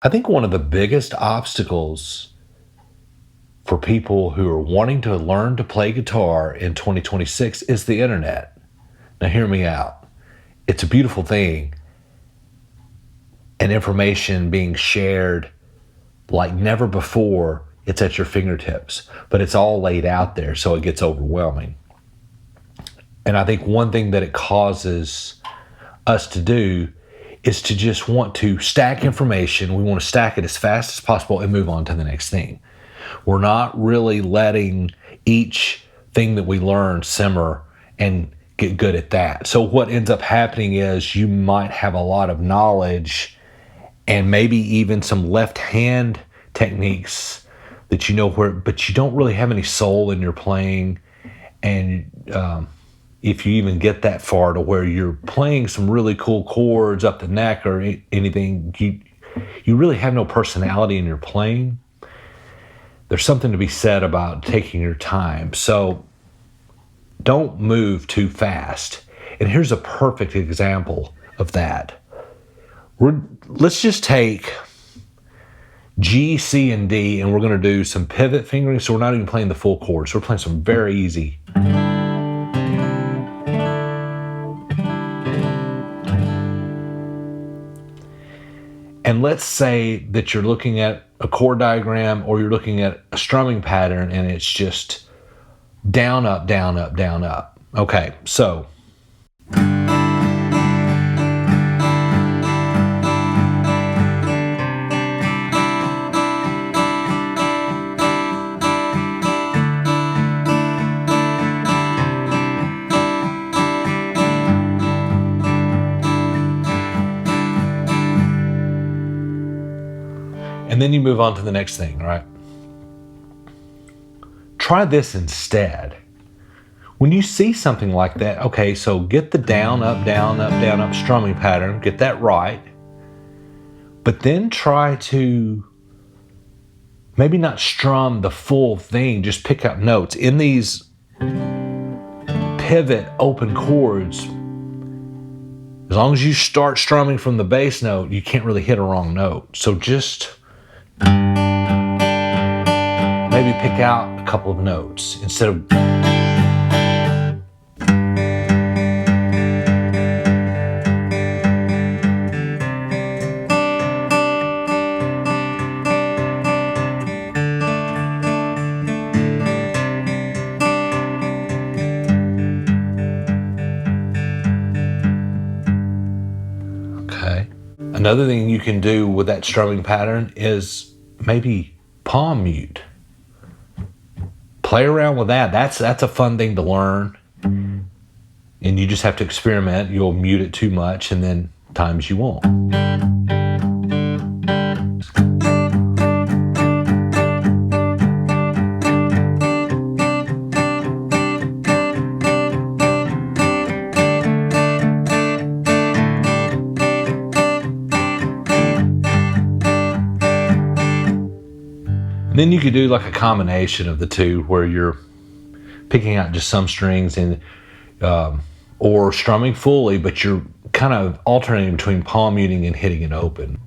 I think one of the biggest obstacles for people who are wanting to learn to play guitar in 2026 is the internet. Now, hear me out. It's a beautiful thing, and information being shared like never before. It's at your fingertips, but it's all laid out there, so it gets overwhelming. And I think one thing that it causes us to do is to just want to stack information. We want to stack it as fast as possible and move on to the next thing. We're not really letting each thing that we learn simmer and get good at that. So what ends up happening is you might have a lot of knowledge and maybe even some left hand techniques that you know where, but you don't really have any soul in your playing. And if you even get that far to where you're playing some really cool chords up the neck or anything, you really have no personality in your playing. There's something to be said about taking your time. So don't move too fast. And here's a perfect example of that. Let's just take G, C, and D, and we're going to do some pivot fingering. So we're not even playing the full chords. We're playing some very easy. And let's say that you're looking at a chord diagram or you're looking at a strumming pattern and it's just down, up, down, up, down, up. Okay, so. And then you move on to the next thing, right? Try this instead. When you see something like that, okay, so get the down, up, down, up, down, up strumming pattern, get that right. But then try to maybe not strum the full thing, just pick up notes. In these pivot open chords, as long as you start strumming from the bass note, you can't really hit a wrong note. So just maybe pick out a couple of notes instead of. Okay. Another thing you can do with that strumming pattern is maybe palm mute. Play around with that. That's a fun thing to learn. And you just have to experiment. You'll mute it too much and then times you won't. Then you could do like a combination of the two where you're picking out just some strings and or strumming fully, but you're kind of alternating between palm muting and hitting it open.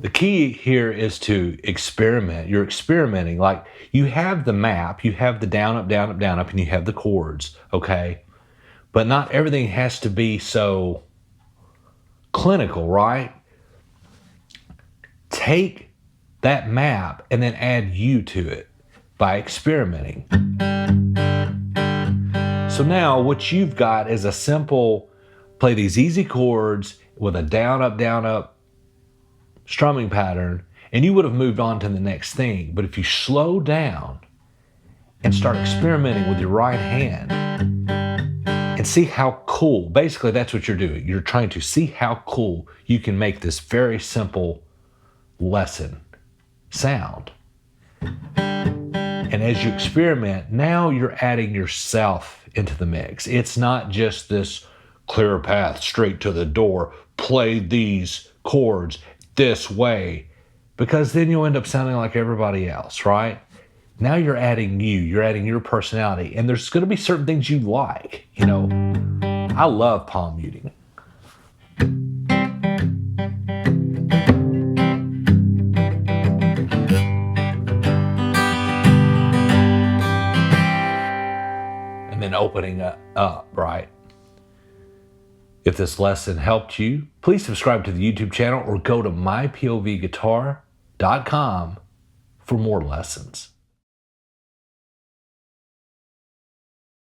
The key here is to experiment. You're experimenting. Like you have the map, you have the down, up, down, up, down, up, and you have the chords, okay? But not everything has to be so clinical, right? Take that map and then add you to it by experimenting. So now what you've got is a simple, play these easy chords with a down, up, strumming pattern, and you would have moved on to the next thing. But if you slow down and start experimenting with your right hand and see how cool, basically that's what you're doing. You're trying to see how cool you can make this very simple lesson sound. And as you experiment, now you're adding yourself into the mix. It's not just this clear path straight to the door, play these chords this way, because then you'll end up sounding like everybody else, right? Now you're adding you're adding your personality, and there's going to be certain things you like. You know, I love palm muting. And then opening up, right? If this lesson helped you, please subscribe to the YouTube channel or go to mypovguitar.com for more lessons.